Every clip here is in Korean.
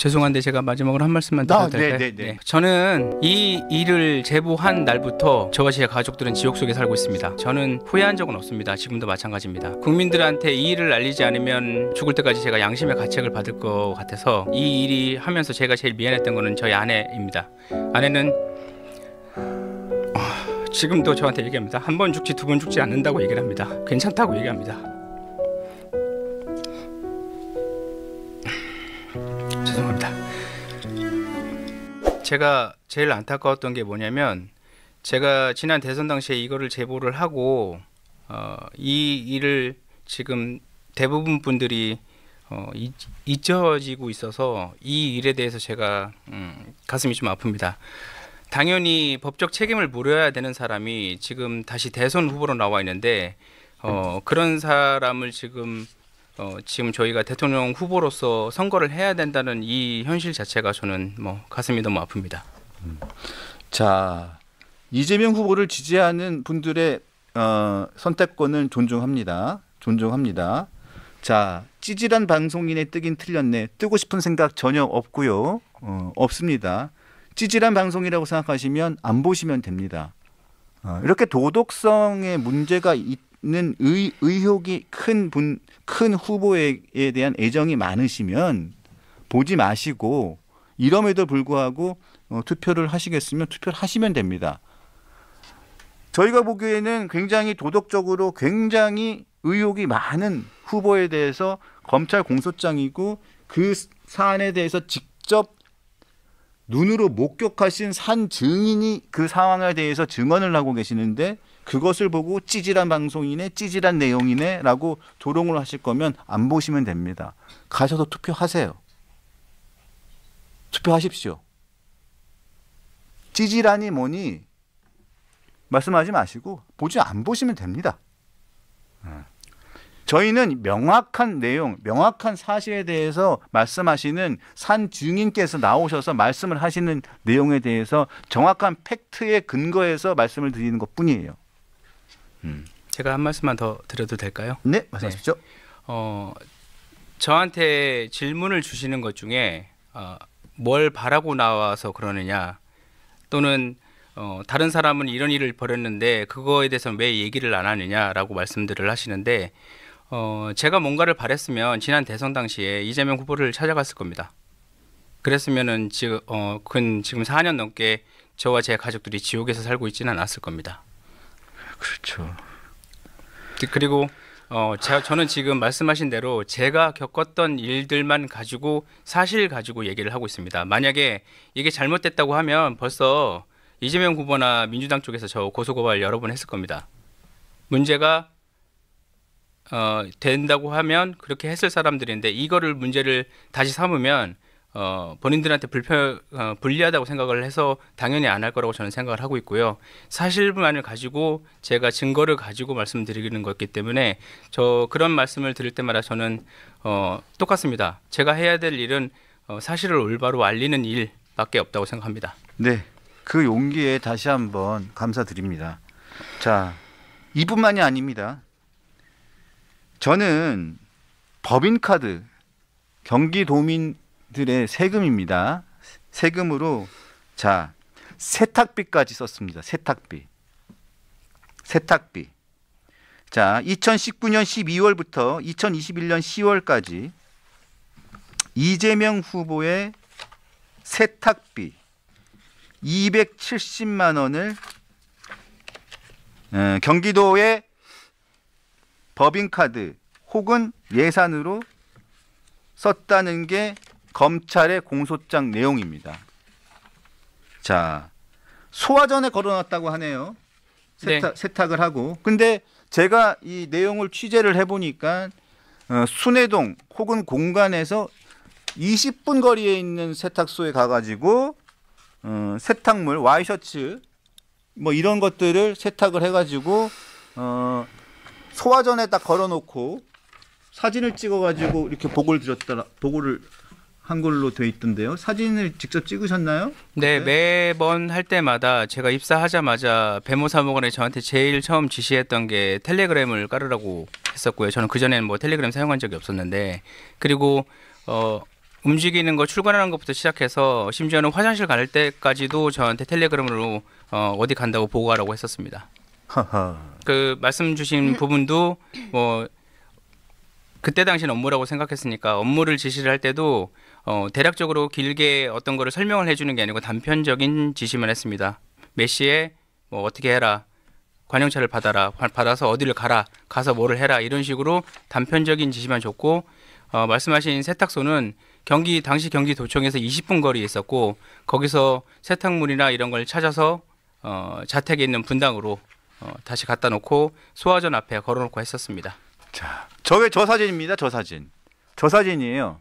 죄송한데 제가 마지막으로 한 말씀만 드려도 될까요? 네. 저는 이 일을 제보한 날부터 저와 제 가족들은 지옥 속에 살고 있습니다. 저는 후회한 적은 없습니다. 지금도 마찬가지입니다. 국민들한테 이 일을 알리지 않으면 죽을 때까지 제가 양심의 가책을 받을 것 같아서 이 일이 하면서 제가 제일 미안했던 거는 저희 아내입니다. 아내는 지금도 저한테 얘기합니다. 한 번 죽지 두 번 죽지 않는다고 얘기를 합니다. 괜찮다고 얘기합니다. 죄송합니다. 제가 제일 안타까웠던 게 뭐냐면 제가 지난 대선 당시에 이거를 제보를 하고 이 일을 지금 대부분 분들이 잊혀지고 있어서 이 일에 대해서 제가 가슴이 좀 아픕니다. 당연히 법적 책임을 물어야 되는 사람이 지금 다시 대선 후보로 나와 있는데 그런 사람을 지금 저희가 대통령 후보로서 선거를 해야 된다는 이 현실 자체가 저는 가슴이 너무 아픕니다. 자, 이재명 후보를 지지하는 분들의 선택권은 존중합니다. 존중합니다. 자, 찌질한 방송인의 뜨긴 틀렸네. 뜨고 싶은 생각 전혀 없고요. 없습니다. 찌질한 방송이라고 생각하시면 안 보시면 됩니다. 이렇게 도덕성에 문제가 있는 의혹이 큰 후보에 대한 애정이 많으시면 보지 마시고 이럼에도 불구하고 투표를 하시겠으면 투표를 하시면 됩니다. 저희가 보기에는 굉장히 도덕적으로 굉장히 의혹이 많은 후보에 대해서 검찰 공소장이고 그 사안에 대해서 직접 눈으로 목격하신 산 증인이 그 상황에 대해서 증언을 하고 계시는데 그것을 보고 찌질한 방송이네, 찌질한 내용이네 라고 조롱을 하실 거면 안 보시면 됩니다. 가셔서 투표하세요. 투표하십시오. 찌질하니 뭐니 말씀하지 마시고 안 보시면 됩니다. 저희는 명확한 내용, 명확한 사실에 대해서 말씀하시는 산 증인께서 나오셔서 말씀을 하시는 내용에 대해서 정확한 팩트에 근거해서 말씀을 드리는 것뿐이에요. 제가 한 말씀만 더 드려도 될까요? 네, 말씀하십시오. 저한테 질문을 주시는 것 중에 뭘 바라고 나와서 그러느냐 또는 다른 사람은 이런 일을 벌였는데 그거에 대해서는 왜 얘기를 안 하느냐라고 말씀들을 하시는데 제가 뭔가를 바랬으면 지난 대선 당시에 이재명 후보를 찾아갔을 겁니다. 그랬으면은 지금 4년 넘게 저와 제 가족들이 지옥에서 살고 있지는 않았을 겁니다. 그렇죠. 그리고 저는 지금 말씀하신 대로 제가 겪었던 일들만 가지고 사실 가지고 얘기를 하고 있습니다. 만약에 이게 잘못됐다고 하면 벌써 이재명 후보나 민주당 쪽에서 저 고소고발 여러 번 했을 겁니다. 문제가 된다고 하면 그렇게 했을 사람들인데 이거를 문제를 다시 삼으면 본인들한테 불리하다고 생각을 해서 당연히 안 할 거라고 저는 생각을 하고 있고요. 사실만을 가지고 제가 증거를 가지고 말씀드리는 거기 때문에 그런 말씀을 드릴 때마다 저는 똑같습니다. 제가 해야 될 일은 사실을 올바로 알리는 일밖에 없다고 생각합니다. 네, 그 용기에 다시 한번 감사드립니다. 자, 이뿐만이 아닙니다. 저는 법인카드 경기도민들의 세금입니다. 세금으로 세탁비까지 썼습니다. 세탁비. 자, 2019년 12월부터 2021년 10월까지 이재명 후보의 세탁비 270만 원을 경기도의 법인카드 혹은 예산으로 썼다는 게 검찰의 공소장 내용입니다. 자, 소화전에 걸어놨다고 하네요. 세탁을 하고. 근데 제가 이 내용을 취재를 해보니까 순회동 혹은 공간에서 20분 거리에 있는 세탁소에 가가지고 세탁물, 와이셔츠 뭐 이런 것들을 세탁을 해가지고 소화전에 딱 걸어놓고 사진을 찍어가지고 이렇게 보고를 한 걸로 돼 있던데요. 사진을 직접 찍으셨나요? 네, 매번 할 때마다 제가 입사하자마자 배모사무관에 저한테 제일 처음 지시했던 게 텔레그램을 깔으라고 했었고요. 저는 그전에는 텔레그램 사용한 적이 없었는데, 그리고 움직이는 거 출근하는 것부터 시작해서 심지어는 화장실 갈 때까지도 저한테 텔레그램으로 어디 간다고 보고하라고 했었습니다. 그 말씀 주신 부분도 뭐 그때 당시는 업무라고 생각했으니까 업무를 지시를 할 때도 대략적으로 길게 어떤 거를 설명을 해주는 게 아니고 단편적인 지시만 했습니다. 몇 시에 뭐 어떻게 해라, 관용차를 받아라, 받아서 어디를 가라, 가서 뭐를 해라, 이런 식으로 단편적인 지시만 줬고 말씀하신 세탁소는 당시 경기도청에서 20분 거리에 있었고 거기서 세탁물이나 이런 걸 찾아서 자택에 있는 분당으로 다시 갖다 놓고 소화전 앞에 걸어놓고 했었습니다. 자, 저 사진입니다. 저 사진이에요.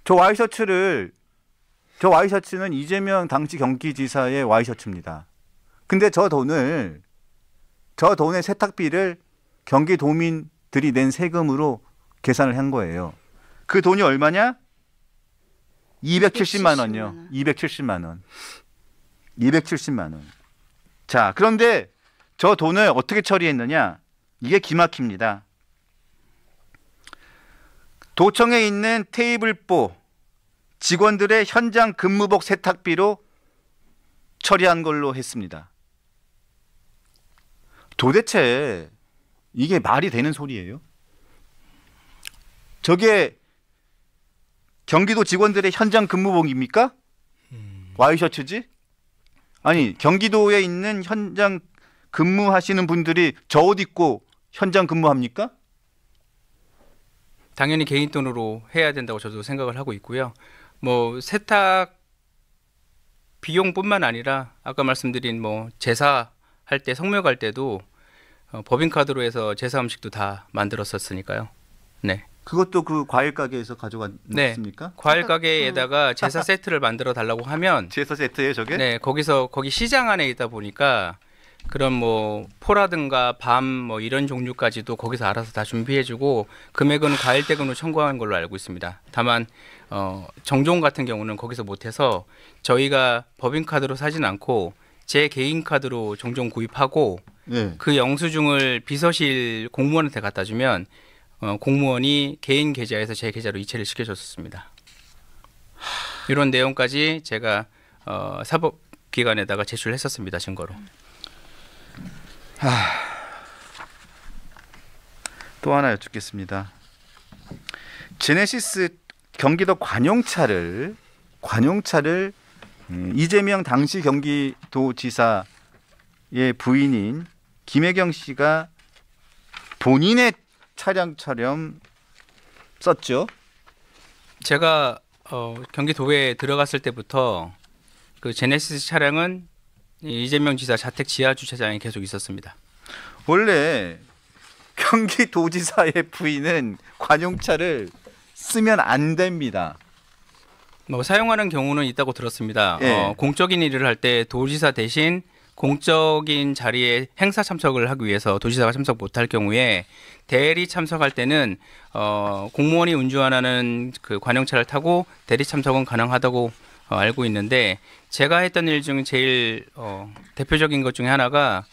저 와이셔츠는 이재명 당시 경기지사의 와이셔츠입니다. 근데 저 돈의 세탁비를 경기도민들이 낸 세금으로 계산을 한 거예요. 그 돈이 얼마냐? 270만 원요. 270만 원. 270만 원. 자, 그런데 저 돈을 어떻게 처리했느냐? 이게 기막힙니다. 도청에 있는 테이블보 직원들의 현장 근무복 세탁비로 처리한 걸로 했습니다. 도대체 이게 말이 되는 소리예요? 저게 경기도 직원들의 현장 근무복입니까? 와이셔츠지? 아니, 경기도에 있는 현장 근무하시는 분들이 저 옷 입고 현장 근무합니까? 당연히 개인 돈으로 해야 된다고 저도 생각을 하고 있고요. 뭐 세탁 비용뿐만 아니라 아까 말씀드린 뭐 제사 할 때 성묘 갈 때도 법인카드로 해서 제사 음식도 다 만들었었으니까요. 네. 그것도 그 과일 가게에서 가져갔습니까? 네. 과일 가게에다가 제사 세트를 만들어 달라고 하면 제사 세트예요, 저게? 네, 거기 시장 안에 있다 보니까 그런 뭐 포라든가 밤 뭐 이런 종류까지도 거기서 알아서 다 준비해주고 금액은 과일대금으로 청구한 걸로 알고 있습니다. 다만 정종 같은 경우는 거기서 못해서 저희가 법인카드로 사진 않고 제 개인 카드로 종종 구입하고 네. 그 영수증을 비서실 공무원한테 갖다 주면 공무원이 개인 계좌에서 제 계좌로 이체를 시켜줬습니다. 이런 내용까지 제가 사법기관에다가 제출했었습니다. 증거로. 또 하나 여쭙겠습니다. 제네시스 경기도 관용차를 이재명 당시 경기도지사의 부인인 김혜경 씨가 본인의 차량처럼 썼죠. 제가 경기도에 들어갔을 때부터 그 제네시스 차량은 이재명 지사 자택 지하 주차장에 계속 있었습니다. 원래 경기도지사의 부인은 관용차를 쓰면 안 됩니다. 뭐 사용하는 경우는 있다고 들었습니다. 예. 공적인 일을 할 때 도지사 대신 공적인 자리에 행사 참석을 하기 위해서 도지사가 참석 못할 경우에 대리 참석할 때는 공무원이 운전하는 그 관용차를 타고 대리 참석은 가능하다고 알고 있는데 제가 했던 일 중 제일 대표적인 것 중에 하나가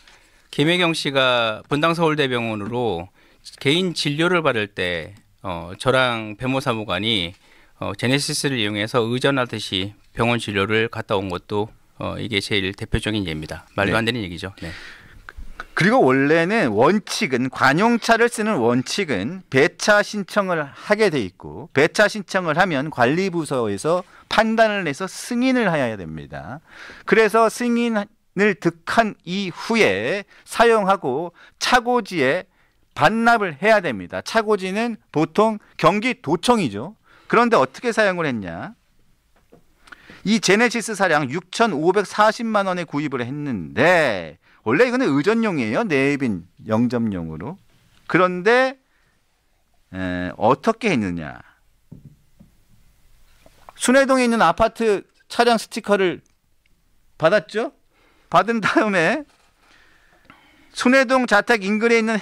김혜경 씨가 분당 서울대병원으로 개인 진료를 받을 때 저랑 변호사무관이 제네시스를 이용해서 의전하듯이 병원 진료를 갔다 온 것도 이게 제일 대표적인 예입니다. 말도 안 되는 얘기죠. 네. 그리고 원래는 관용차를 쓰는 원칙은 배차 신청을 하게 돼 있고 배차 신청을 하면 관리부서에서 판단을 내서 승인을 해야 됩니다. 그래서 승인을 득한 이후에 사용하고 차고지에 반납을 해야 됩니다. 차고지는 보통 경기도청이죠. 그런데 어떻게 사용을 했냐? 이 제네시스 차량 6,540만 원에 구입을 했는데 원래 이거는 의전용이에요. 내빈 영접용으로. 그런데 어떻게 했느냐? 순회동에 있는 아파트 차량 스티커를 받았죠. 받은 다음에 순회동 자택 인근에 있는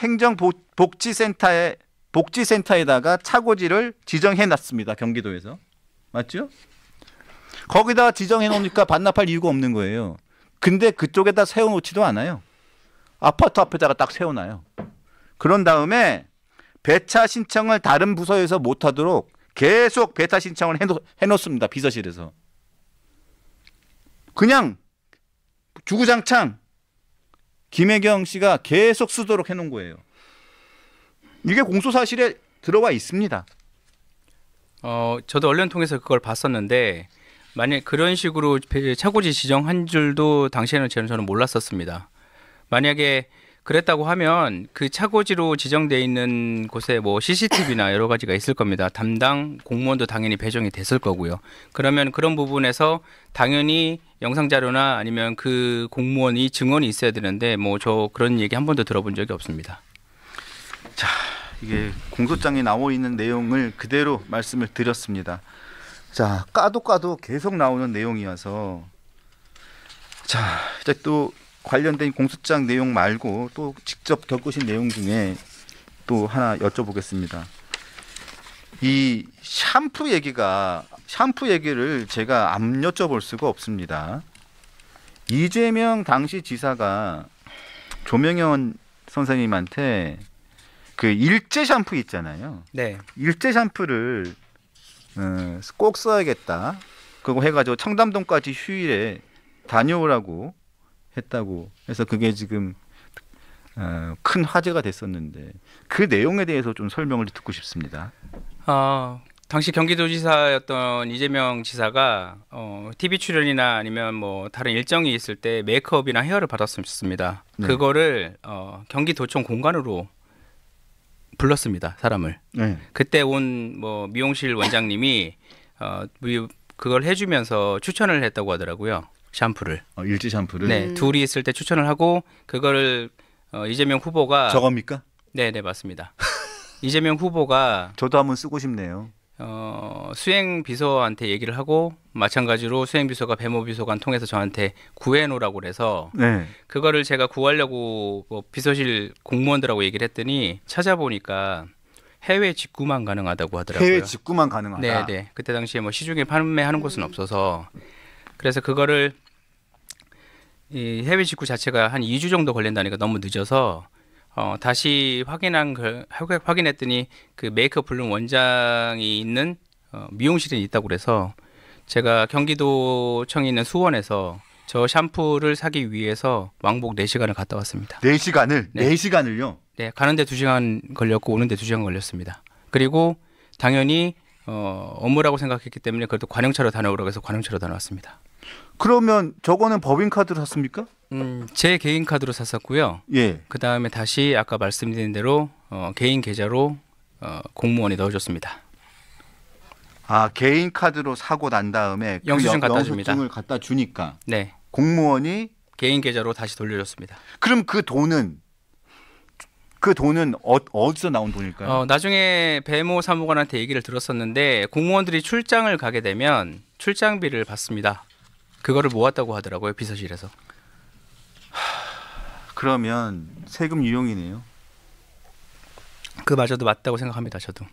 복지센터에다가 차고지를 지정해 놨습니다. 경기도에서. 맞죠? 거기다 지정해 놓으니까 반납할 이유가 없는 거예요. 근데 그쪽에다 세워놓지도 않아요. 아파트 앞에다가 딱 세워놔요. 그런 다음에 배차 신청을 다른 부서에서 못하도록 계속 베타 신청을 해놓습니다. 비서실에서. 그냥 주구장창 김혜경 씨가 계속 쓰도록 해놓은 거예요. 이게 공소사실에 들어와 있습니다. 저도 언론 통해서 그걸 봤었는데 만약 그런 식으로 차고지 지정한 줄도 당시에는 저는 몰랐었습니다. 만약에 그랬다고 하면 그 차고지로 지정돼 있는 곳에 뭐 CCTV나 여러 가지가 있을 겁니다. 담당 공무원도 당연히 배정이 됐을 거고요. 그러면 그런 부분에서 당연히 영상 자료나 아니면 그 공무원이 증언이 있어야 되는데 뭐 저 그런 얘기 한 번도 들어본 적이 없습니다. 자, 이게 공소장에 나와 있는 내용을 그대로 말씀을 드렸습니다. 자, 까도 계속 나오는 내용이어서 자, 이제 또 관련된 공소장 내용 말고 또 직접 겪으신 내용 중에 또 하나 여쭤보겠습니다. 이 샴푸 얘기를 제가 안 여쭤볼 수가 없습니다. 이재명 당시 지사가 조명현 선생님한테 그 일제 샴푸 있잖아요. 네. 일제 샴푸를 꼭 써야겠다. 그거 해가지고 청담동까지 휴일에 다녀오라고 했다고 해서 그게 지금 큰 화제가 됐었는데 그 내용에 대해서 좀 설명을 듣고 싶습니다. 당시 경기도지사였던 이재명 지사가 TV 출연이나 아니면 뭐 다른 일정이 있을 때 메이크업이나 헤어를 받았습니다. 네. 그거를 경기도청 공간으로 불렀습니다. 사람을. 네. 그때 온 뭐 미용실 원장님이 그걸 해주면서 추천을 했다고 하더라고요. 샴푸를. 일제 샴푸를. 네, 둘이 있을 때 추천을 하고 그거를 이재명 후보가 저겁니까? 네, 맞습니다. 이재명 후보가 저도 한번 쓰고 싶네요. 수행 비서한테 얘기를 하고 마찬가지로 수행 비서가 배모 비서관 통해서 저한테 구해 놓으라고 그래서 네. 그거를 제가 구하려고 뭐 비서실 공무원들하고 얘기를 했더니 찾아보니까 해외 직구만 가능하다고 하더라고요. 해외 직구만 가능하다. 네. 그때 당시에 뭐 시중에 판매하는 곳은 없어서 그래서 그거를 이 해외 직구 자체가 한 2주 정도 걸린다니까 너무 늦어서 다시 확인했더니 그 메이크업 블룸 원장이 있는 미용실에 있다고 그래서 제가 경기도청에 있는 수원에서 저 샴푸를 사기 위해서 왕복 4시간을 갔다 왔습니다. 4시간을? 네. 4시간을요? 네, 가는데 2시간 걸렸고 오는데 2시간 걸렸습니다. 그리고 당연히 업무라고 생각했기 때문에 그래도 관용차로 다녀오라고 해서 관용차로 다녀왔습니다. 그러면 저거는 법인카드로 샀습니까? 제 개인 카드로 샀었고요. 예. 그 다음에 다시 아까 말씀드린 대로 개인 계좌로 공무원이 넣어줬습니다. 아, 개인 카드로 사고 난 다음에 영수증 갖다 줍니다. 영수증을 갖다 주니까 네, 공무원이 개인 계좌로 다시 돌려줬습니다. 그럼 그 돈은 어디서 나온 돈일까요? 나중에 배모 사무관한테 얘기를 들었었는데 공무원들이 출장을 가게 되면 출장비를 받습니다. 그거를 모았다고 하더라고요, 비서실에서. 그러면 세금 유용이네요. 그마저도 맞다고 생각합니다, 저도.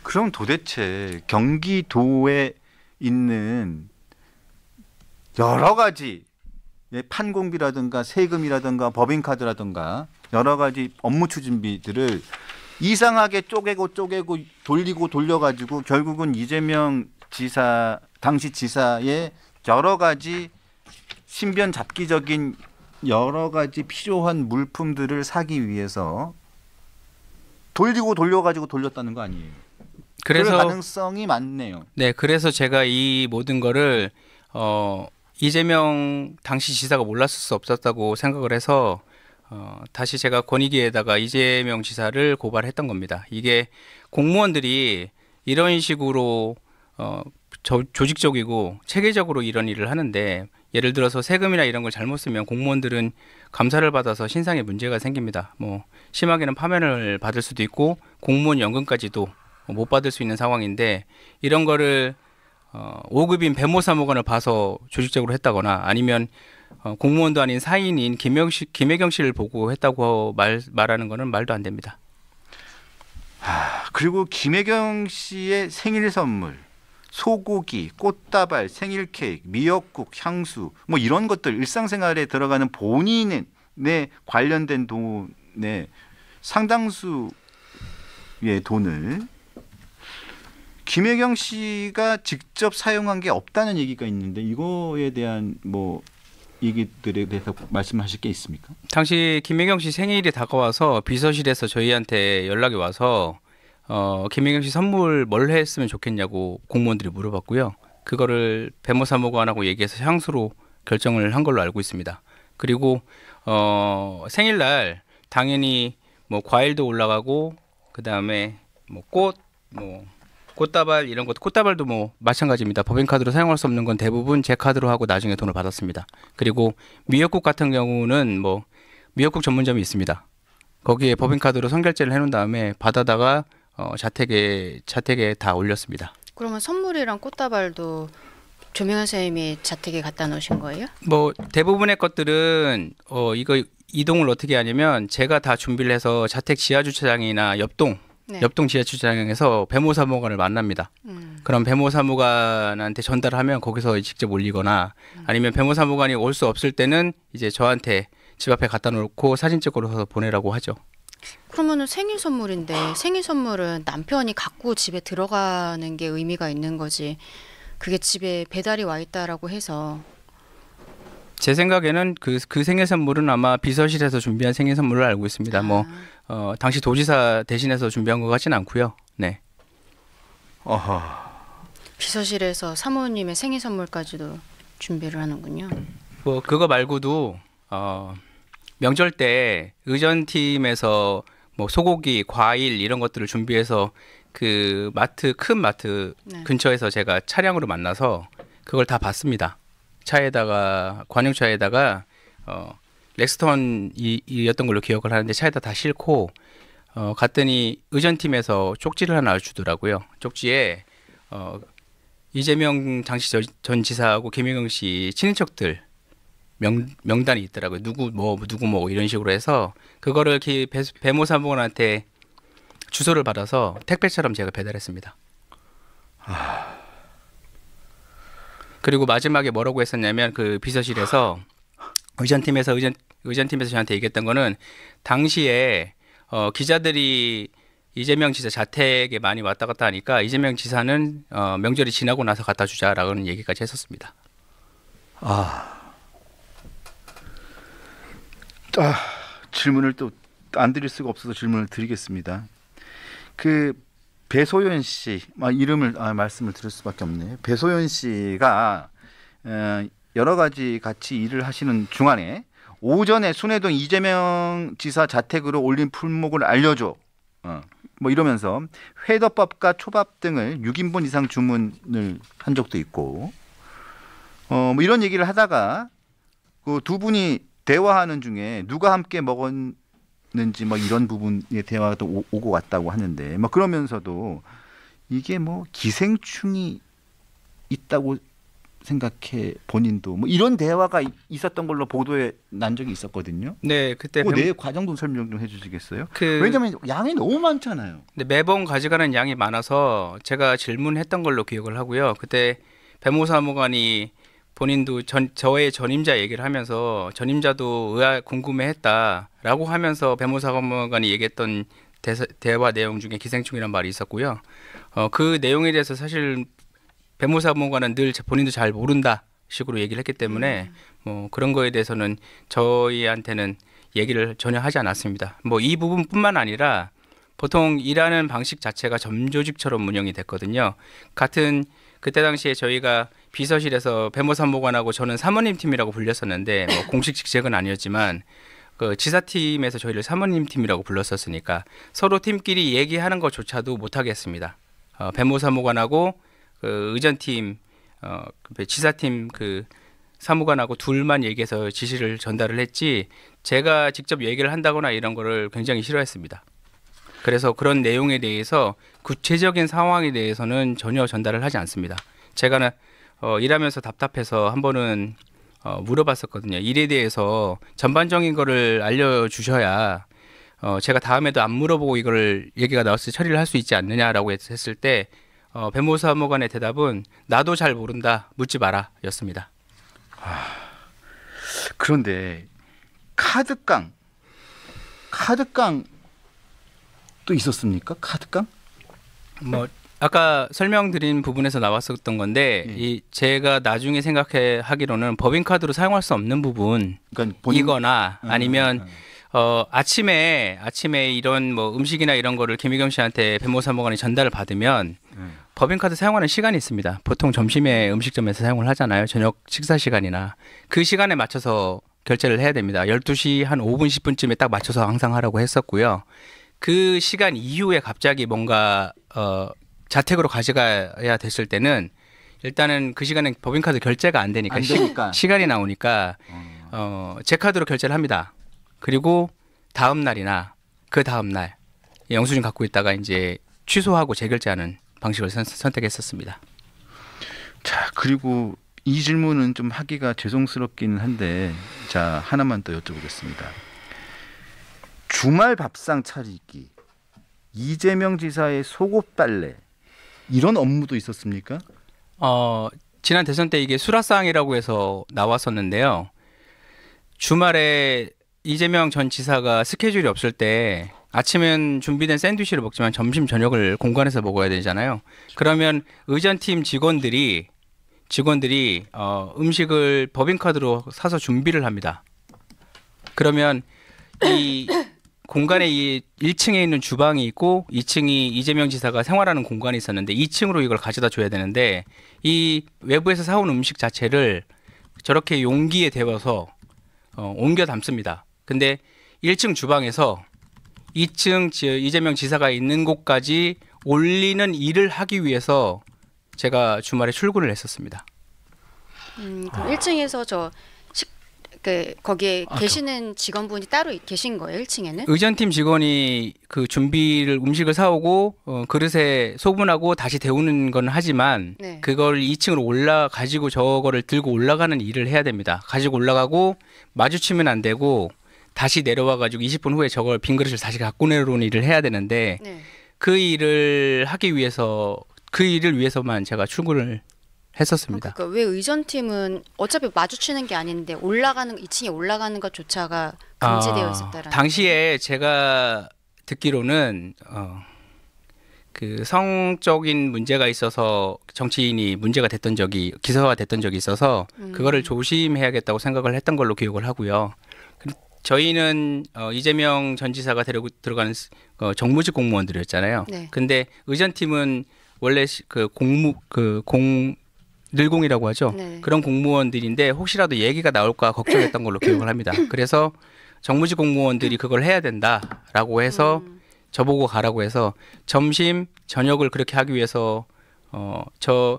그럼 도대체 경기도에 있는 여러 가지 판공비라든가 세금이라든가 법인카드라든가 여러 가지 업무 추진비들을 이상하게 쪼개고 돌리고 돌려가지고 결국은 이재명 지사 당시 지사의 여러 가지 신변 잡기적인 여러 가지 필요한 물품들을 사기 위해서 돌리고 돌려가지고 돌렸다는 거 아니에요? 그럴 가능성이 많네요. 네, 그래서 제가 이 모든 거를 이재명 당시 지사가 몰랐을 수 없었다고 생각을 해서 다시 제가 권익위에다가 이재명 지사를 고발했던 겁니다. 이게 공무원들이 이런 식으로 조직적이고 체계적으로 이런 일을 하는데 예를 들어서 세금이나 이런 걸 잘못 쓰면 공무원들은 감사를 받아서 신상에 문제가 생깁니다. 뭐 심하게는 파면을 받을 수도 있고 공무원 연금까지도 못 받을 수 있는 상황인데 이런 거를 5급인 배모 사무관을 봐서 조직적으로 했다거나 아니면 공무원도 아닌 사인인 김혜경 씨를 보고 했다고 말하는 거는 말도 안 됩니다. 그리고 김혜경 씨의 생일 선물, 소고기, 꽃다발, 생일 케이크, 미역국, 향수 뭐 이런 것들 일상생활에 들어가는 본인의 관련된 돈의 상당수의 돈을 김혜경 씨가 직접 사용한 게 없다는 얘기가 있는데 이거에 대한 뭐 얘기들에 대해서 말씀하실 게 있습니까? 당시 김혜경 씨 생일이 다가와서 비서실에서 저희한테 연락이 와서 김혜경 씨 선물 뭘 했으면 좋겠냐고 공무원들이 물어봤고요. 그거를 배모사무관하고 얘기해서 향수로 결정을 한 걸로 알고 있습니다. 그리고 생일날 당연히 뭐 과일도 올라가고 그다음에 뭐 꽃, 뭐 꽃다발 이런 것, 꽃다발도 뭐 마찬가지입니다. 법인카드로 사용할 수 없는 건 대부분 제 카드로 하고 나중에 돈을 받았습니다. 그리고 미역국 같은 경우는 뭐 미역국 전문점이 있습니다. 거기에 법인카드로 선결제를 해놓은 다음에 받아다가 자택에 다 올렸습니다. 그러면 선물이랑 꽃다발도 조명현 선생님이 자택에 갖다 놓으신 거예요? 뭐 대부분의 것들은 이거 이동을 어떻게 하냐면 제가 다 준비를 해서 자택 지하 주차장이나 옆동 지하 주차장에서 배모사무관을 만납니다. 그럼 배모사무관한테 전달하면 거기서 직접 올리거나 아니면 배모사무관이 올 수 없을 때는 이제 저한테 집 앞에 갖다 놓고 사진 찍어서 보내라고 하죠. 그러면은 생일 선물인데 생일 선물은 남편이 갖고 집에 들어가는 게 의미가 있는 거지. 그게 집에 배달이 와 있다라고 해서 제 생각에는 그 생일 선물은 아마 비서실에서 준비한 생일 선물을 알고 있습니다. 뭐 당시 도지사 대신해서 준비한 것 같진 않고요. 네. 비서실에서 사모님의 생일 선물까지도 준비를 하는군요. 뭐 그거 말고도 명절 때 의전팀에서 뭐 소고기, 과일 이런 것들을 준비해서 그 큰 마트 근처에서 제가 차량으로 만나서 그걸 다 봤습니다. 차에다가 관용차에다가 렉스턴이었던 걸로 기억을 하는데 차에다 다 싣고 갔더니 의전팀에서 쪽지를 하나 주더라고요. 쪽지에 이재명 당시 전 지사하고 김혜경 씨 친인척들 명단이 있더라고요. 누구 뭐 이런 식으로 해서 그거를 배모사무관한테 주소를 받아서 택배처럼 제가 배달했습니다. 그리고 마지막에 뭐라고 했었냐면 그 비서실에서 의전팀에서 저한테 얘기했던 거는 당시에 기자들이 이재명 지사 자택에 많이 왔다 갔다 하니까 이재명 지사는 명절이 지나고 나서 갖다 주자라는 얘기까지 했었습니다. 질문을 또 안 드릴 수가 없어서 질문을 드리겠습니다. 그 배소연 씨 이름을 말씀을 드릴 수밖에 없네. 배소연 씨가 여러 가지 같이 일을 하시는 중간에 오전에 순회동 이재명 지사 자택으로 올린 품목을 알려줘. 뭐 이러면서 회덮밥과 초밥 등을 6인분 이상 주문을 한 적도 있고, 뭐 이런 얘기를 하다가 그 두 분이 대화하는 중에 누가 함께 먹었는지 뭐 이런 부분의 대화도 오고 갔다고 하는데, 뭐 그러면서도 이게 뭐 기생충이 있다고 생각해 본인도 뭐 이런 대화가 있었던 걸로 보도에 난 적이 있었거든요. 네, 그때 내 과정 좀 설명 좀 해주시겠어요? 왜냐하면 양이 너무 많잖아요. 근데 매번 가져가는 양이 많아서 제가 질문했던 걸로 기억을 하고요. 그때 배모사무관이 본인도 저의 전임자 얘기를 하면서 전임자도 궁금해했다라고 하면서 배모사무관이 얘기했던 대화 내용 중에 기생충이란 말이 있었고요. 그 내용에 대해서 사실 배모사무관은 늘 본인도 잘 모른다 식으로 얘기를 했기 때문에 뭐 그런 거에 대해서는 저희한테는 얘기를 전혀 하지 않았습니다. 뭐 이 부분뿐만 아니라 보통 일하는 방식 자체가 점조직처럼 운영이 됐거든요. 그때 당시에 저희가 비서실에서 배모사무관하고 저는 사모님 팀이라고 불렸었는데 뭐 공식 직책은 아니었지만 그 지사팀에서 저희를 사모님 팀이라고 불렀었으니까 서로 팀끼리 얘기하는 것조차도 못하게 했습니다. 배모사무관하고 그 의전팀, 지사팀 그 사무관하고 둘만 얘기해서 지시를 전달을 했지 제가 직접 얘기를 한다거나 이런 거를 굉장히 싫어했습니다. 그래서 그런 내용에 대해서 구체적인 상황에 대해서는 전혀 전달을 하지 않습니다. 제가 일하면서 답답해서 한 번은 물어봤었거든요. 일에 대해서 전반적인 거를 알려주셔야 제가 다음에도 안 물어보고 이걸 얘기가 나왔을 때 처리를 할 수 있지 않느냐라고 했을 때 배모사무관의 대답은 나도 잘 모른다, 묻지 마라 였습니다. 그런데 카드깡 또 있었습니까? 카드깡? 뭐 아까 설명드린 부분에서 나왔었던 건데 이 제가 나중에 생각하기로는 법인카드로 사용할 수 없는 그러니까 부분이거나 아니면 아침에 이런 뭐 음식이나 이런 거를 김희경 씨한테 변모사무관이 전달을 받으면 법인카드 사용하는 시간이 있습니다. 보통 점심에 음식점에서 사용을 하잖아요. 저녁 식사 시간이나 그 시간에 맞춰서 결제를 해야 됩니다. 12시 한 5분 10분쯤에 딱 맞춰서 항상 하라고 했었고요. 그 시간 이후에 갑자기 뭔가 자택으로 가져가야 됐을 때는 일단은 그 시간에 법인카드 결제가 안 되니까, 시간이 나오니까 제 카드로 결제를 합니다. 그리고 다음 날이나 그 다음 날 영수증 갖고 있다가 이제 취소하고 재결제하는 방식을 선택했었습니다. 자, 그리고 이 질문은 좀 하기가 죄송스럽긴 한데 자, 하나만 더 여쭤보겠습니다. 주말 밥상 차리기, 이재명 지사의 속옷 빨래 이런 업무도 있었습니까? 지난 대선 때 이게 수라상이라고 해서 나왔었는데요. 주말에 이재명 전 지사가 스케줄이 없을 때 아침엔 준비된 샌드위치를 먹지만 점심 저녁을 공간에서 먹어야 되잖아요. 그러면 의전팀 직원들이 음식을 법인카드로 사서 준비를 합니다. 그러면 이 공간에 이 1층에 있는 주방이 있고 2층이 이재명 지사가 생활하는 공간이 있었는데 2층으로 이걸 가져다 줘야 되는데 이 외부에서 사온 음식 자체를 저렇게 용기에 데워서 옮겨 담습니다. 근데 1층 주방에서 2층 이재명 지사가 있는 곳까지 올리는 일을 하기 위해서 제가 주말에 출근을 했었습니다. 그럼 1층에서 거기에 계시는 직원분이 따로 계신 거예요? 1층에는? 의전팀 직원이 그 음식을 사오고 그릇에 소분하고 다시 데우는 건 하지만 네. 그걸 2층으로 가지고 저거를 들고 올라가는 일을 해야 됩니다. 가지고 올라가고 마주치면 안 되고 다시 내려와 가지고 20분 후에 저걸 빈 그릇을 다시 갖고 내려오는 일을 해야 되는데 네. 그 일을 위해서만 제가 출근을 했었습니다. 그러니까 왜 의전팀은 어차피 마주치는 게 아닌데 2층에 올라가는 것조차가 금지되어 있었다라는. 당시에 제가 듣기로는 그 성적인 문제가 있어서 정치인이 기소가 됐던 적이 있어서 그거를 조심해야겠다고 생각을 했던 걸로 기억을 하고요. 저희는 이재명 전 지사가 들어가는 정무직 공무원들이었잖아요. 네. 근데 의전팀은 원래 늘공이라고 하죠. 네. 그런 공무원들인데 혹시라도 얘기가 나올까 걱정했던 걸로 기억을 합니다. 그래서 정무직 공무원들이 그걸 해야 된다라고 해서 저보고 가라고 해서 점심, 저녁을 그렇게 하기 위해서 저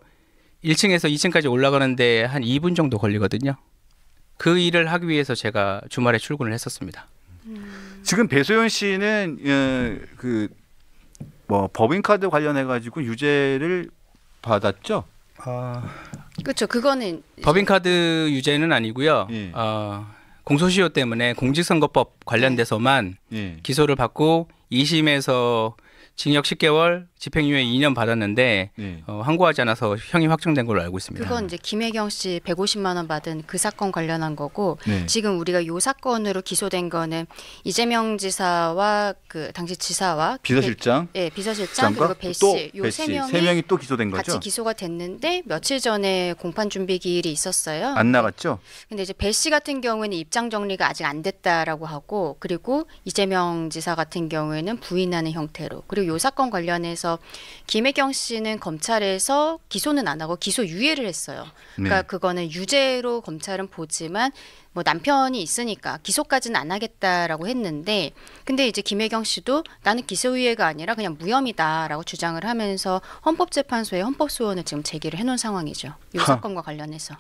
1층에서 2층까지 올라가는데 한 2분 정도 걸리거든요. 그 일을 하기 위해서 제가 주말에 출근을 했었습니다. 지금 배소연 씨는 법인카드 관련해 가지고 유죄를 받았죠? 그렇죠. 그거는 법인카드 유죄는 아니고요. 예. 공소시효 때문에 공직선거법 관련돼서만 기소를 받고 2심에서 징역 10개월, 집행유예 2년 받았는데 항고하지 않아서 형이 확정된 걸로 알고 있습니다. 그건 이제 김혜경 씨 150만 원 받은 그 사건 관련한 거고 지금 우리가 이 사건으로 기소된 거는 이재명 지사와 그 당시 지사와 비서실장, 비서실장 그리고 배 씨 요 세 명이 또 기소된 거죠. 같이 기소가 됐는데 며칠 전에 공판 준비 기일이 있었어요. 안 나갔죠? 근데 이제 배 씨 같은 경우에는 입장 정리가 아직 안 됐다라고 하고 그리고 이재명 지사 같은 경우에는 부인하는 형태로 그리고 요 사건 관련해서 김혜경 씨는 검찰에서 기소는 안 하고 기소유예를 했어요. 그러니까 그거는 유죄로 검찰은 보지만 뭐 남편이 있으니까 기소까지는 안 하겠다라고 했는데 근데 이제 김혜경 씨도 나는 기소유예가 아니라 그냥 무혐의다라고 주장을 하면서 헌법재판소에 헌법소원을 지금 제기를 해놓은 상황이죠. 이 사건과 관련해서.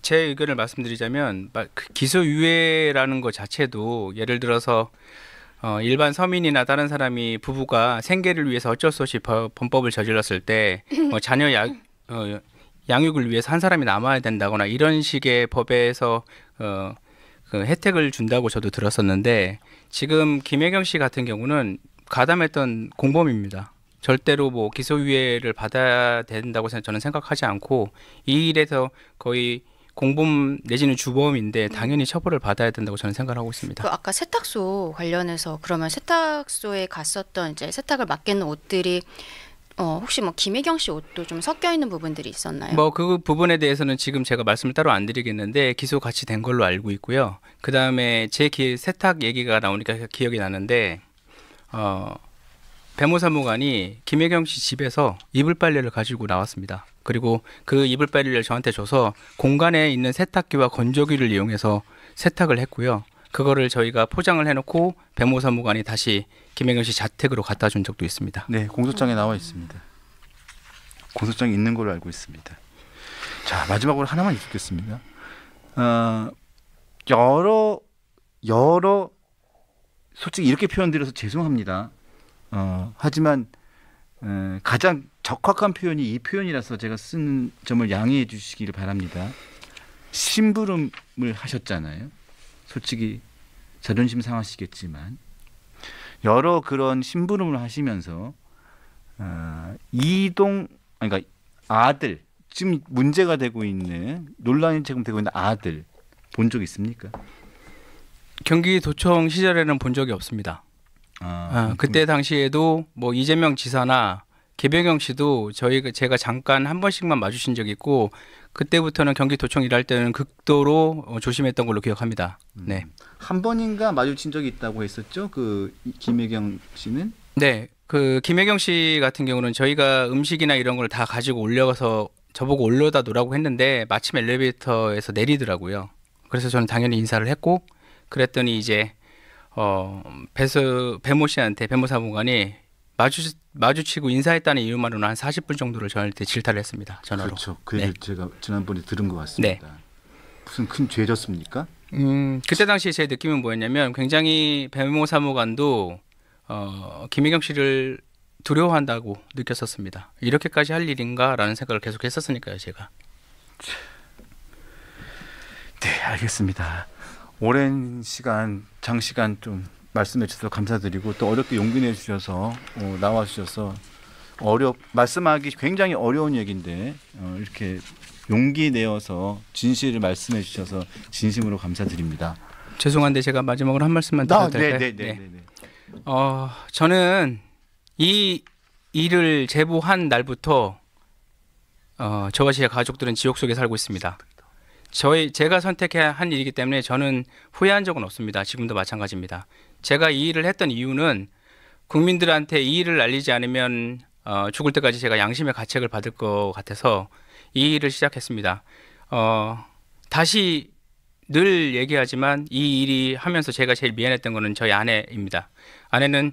제 의견을 말씀드리자면 기소유예라는 것 자체도 예를 들어서 일반 서민이나 다른 사람이 부부가 생계를 위해서 어쩔 수 없이 범법을 저질렀을 때 자녀 양육을 위해서 한 사람이 남아야 된다거나 이런 식의 법에서 그 혜택을 준다고 저도 들었었는데 지금 김혜경 씨 같은 경우는 가담했던 공범입니다. 절대로 뭐 기소유예를 받아야 된다고 저는 생각하지 않고 이 일에서 거의 공범 내지는 주범인데 당연히 처벌을 받아야 된다고 저는 생각하고 있습니다. 그 아까 세탁소 관련해서 그러면 세탁소에 갔었던 이제 세탁을 맡기는 옷들이 혹시 뭐 김혜경 씨 옷도 좀 섞여 있는 부분들이 있었나요? 뭐 그 부분에 대해서는 지금 제가 말씀을 따로 안 드리겠는데 기소 같이 된 걸로 알고 있고요. 그 다음에 제 세탁 얘기가 나오니까 기억이 나는데 배모사무관이 김혜경 씨 집에서 이불 빨래를 가지고 나왔습니다. 그리고 그 이불 빨래를 저한테 줘서 공간에 있는 세탁기와 건조기를 이용해서 세탁을 했고요. 그거를 저희가 포장을 해놓고 배모사무관이 다시 김혜경 씨 자택으로 갖다 준 적도 있습니다. 네, 공소장에 나와 있습니다. 공소장에 있는 걸로 알고 있습니다. 자, 마지막으로 하나만 여쭙겠습니다. 여러 솔직히 이렇게 표현드려서 죄송합니다. 하지만 가장 적확한 표현이 이 표현이라서 제가 쓰는 점을 양해해 주시기를 바랍니다. 심부름을 하셨잖아요. 솔직히 자존심 상하시겠지만 여러 그런 심부름을 하시면서 그러니까 아들, 지금 문제가 되고 있는, 논란이 지금 되고 있는 아들 본 적 있습니까? 경기도청 시절에는 본 적이 없습니다. 그때 당시에도 뭐 이재명 지사나 김혜경 씨도 제가 잠깐 한 번씩만 마주친 적이 있고, 그때부터는 경기도청 일할 때는 극도로 조심했던 걸로 기억합니다. 네. 한 번인가 마주친 적이 있다고 했었죠? 그 김혜경 씨는? 네. 그 김혜경 씨 같은 경우는 저희가 음식이나 이런 걸 다 가지고 올려서 저보고 올려다 놓으라고 했는데 마침 엘리베이터에서 내리더라고요. 그래서 저는 당연히 인사를 했고, 그랬더니 이제 배모 씨한테 배모 사무관이 마주치고 인사했다는 이유만으로는 한 40분 정도를 저한테 질타를 했습니다. 전화로. 그렇죠. 그 얘기를 제가 지난번에 들은 것 같습니다. 네. 무슨 큰 죄졌습니까? 그때 당시에 제 느낌은 뭐였냐면 굉장히 배모 사무관도 김혜경 씨를 두려워한다고 느꼈었습니다. 이렇게까지 할 일인가라는 생각을 계속 했었으니까요, 제가. 네, 알겠습니다. 오랜 시간, 장시간 좀 말씀해 주셔서 감사드리고, 또 어렵게 용기 내 주셔서 나와 주셔서 말씀하기 굉장히 어려운 얘기인데 이렇게 용기 내어서 진실을 말씀해 주셔서 진심으로 감사드립니다. 죄송한데 제가 마지막으로 한 말씀만 드려도 될까요? 네. 저는 이 일을 제보한 날부터 저와 제 가족들은 지옥 속에 살고 있습니다. 제가 선택한 일이기 때문에 저는 후회한 적은 없습니다. 지금도 마찬가지입니다. 제가 이 일을 했던 이유는 국민들한테 이 일을 알리지 않으면 죽을 때까지 제가 양심의 가책을 받을 것 같아서 이 일을 시작했습니다. 다시 늘 얘기하지만 이 일이 하면서 제가 제일 미안했던 거는 저희 아내입니다. 아내는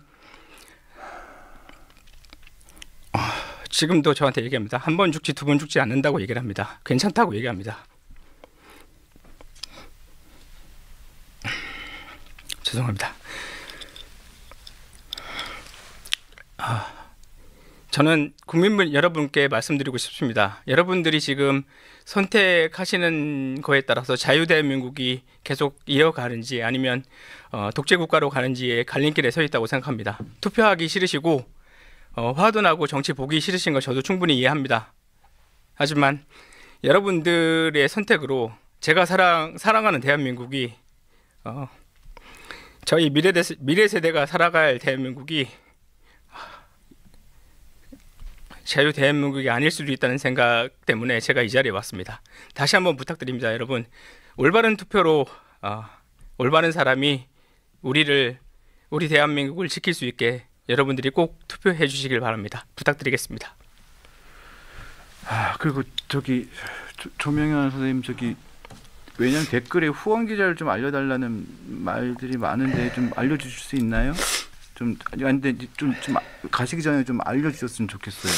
지금도 저한테 얘기합니다. 한 번 죽지 두 번 죽지 않는다고 얘기를 합니다. 괜찮다고 얘기합니다. 죄송합니다. 저는 국민 여러분께 말씀드리고 싶습니다. 여러분들이 지금 선택하시는 거에 따라서 자유대한민국이 계속 이어가는지 아니면 독재국가로 가는지의 갈림길에 서 있다고 생각합니다. 투표하기 싫으시고 화도 나고 정치 보기 싫으신 거 저도 충분히 이해합니다. 하지만 여러분들의 선택으로 제가 사랑하는 대한민국이 저희 미래 세대가 살아갈 대한민국이 자유 대한민국이 아닐 수도 있다는 생각 때문에 제가 이 자리에 왔습니다. 다시 한번 부탁드립니다, 여러분. 올바른 투표로 올바른 사람이 우리 대한민국을 지킬 수 있게 여러분들이 꼭 투표해 주시길 바랍니다. 부탁드리겠습니다. 그리고 저기 조명현 선생님, 왜냐면 댓글에 후원 기자를 좀 알려달라는 말들이 많은데 좀 알려주실 수 있나요? 근데 좀 가시기 전에 좀 알려주셨으면 좋겠어요.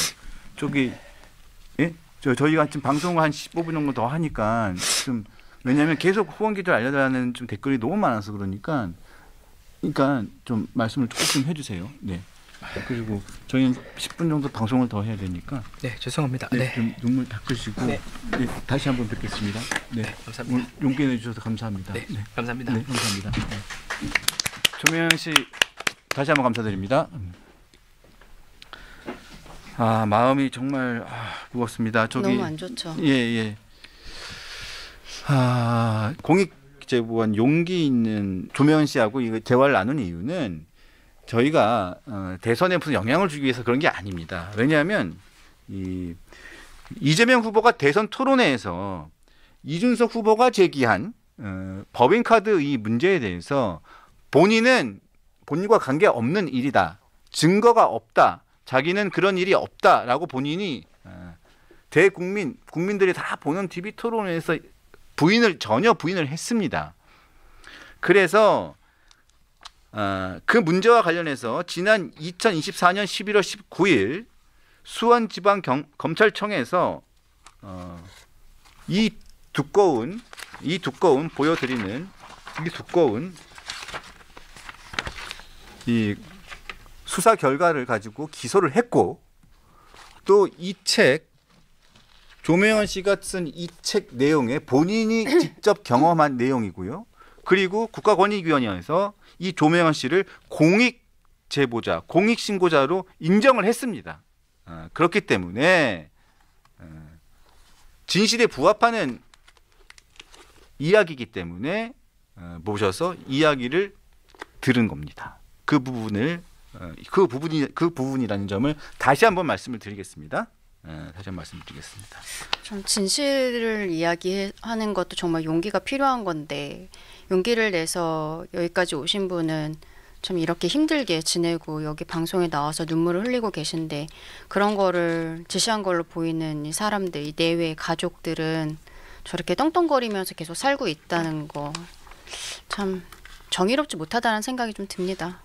예? 저희가 지금 방송을 한 15분 정도 더 하니까 왜냐면 계속 후원 기자를 알려달라는 좀 댓글이 너무 많아서 그러니까 좀 말씀을 꼭 좀 해주세요. 네. 그리고 저희는 10분 정도 방송을 더 해야 되니까. 네, 죄송합니다. 네. 좀 눈물 닦으시고. 네. 네, 다시 한번 뵙겠습니다. 네, 감사합니다. 오늘 용기 내주셔서 감사합니다. 네, 감사합니다. 네, 감사합니다. 네. 조명현 씨 다시 한번 감사드립니다. 마음이 정말 무겁습니다. 너무 안 좋죠. 예. 공익제보원 용기 있는 조명현 씨하고 이거 대화를 나눈 이유는 저희가 대선에 무슨 영향을 주기 위해서 그런 게 아닙니다. 왜냐하면 이재명 후보가 대선 토론회에서 이준석 후보가 제기한 법인카드 이 문제에 대해서 본인과 관계없는 일이다. 증거가 없다. 자기는 그런 일이 없다라고 본인이 국민들이 다 보는 TV 토론회에서 전혀 부인을 했습니다. 그래서 그 문제와 관련해서 지난 2024년 11월 19일 수원지방검찰청에서 이 두꺼운 보여드리는 이 두꺼운 이 수사 결과를 가지고 기소를 했고 또 이 책 조명현 씨가 쓴 이 책 내용에 본인이 직접 경험한 내용이고요. 그리고 국가권익위원회에서 이 조명현 씨를 공익 제보자, 공익 신고자로 인정을 했습니다. 그렇기 때문에 진실에 부합하는 이야기이기 때문에 모셔서 이야기를 들은 겁니다. 그 부분이라는 점을 다시 한번 말씀을 드리겠습니다. 좀 진실을 이야기하는 것도 정말 용기가 필요한 건데 용기를 내서 여기까지 오신 분은 좀 이렇게 힘들게 지내고 여기 방송에 나와서 눈물을 흘리고 계신데 그런 거를 지시한 걸로 보이는 이 사람들, 이 내외 가족들은 저렇게 떵떵거리면서 계속 살고 있다는 거 참 정의롭지 못하다는 생각이 좀 듭니다.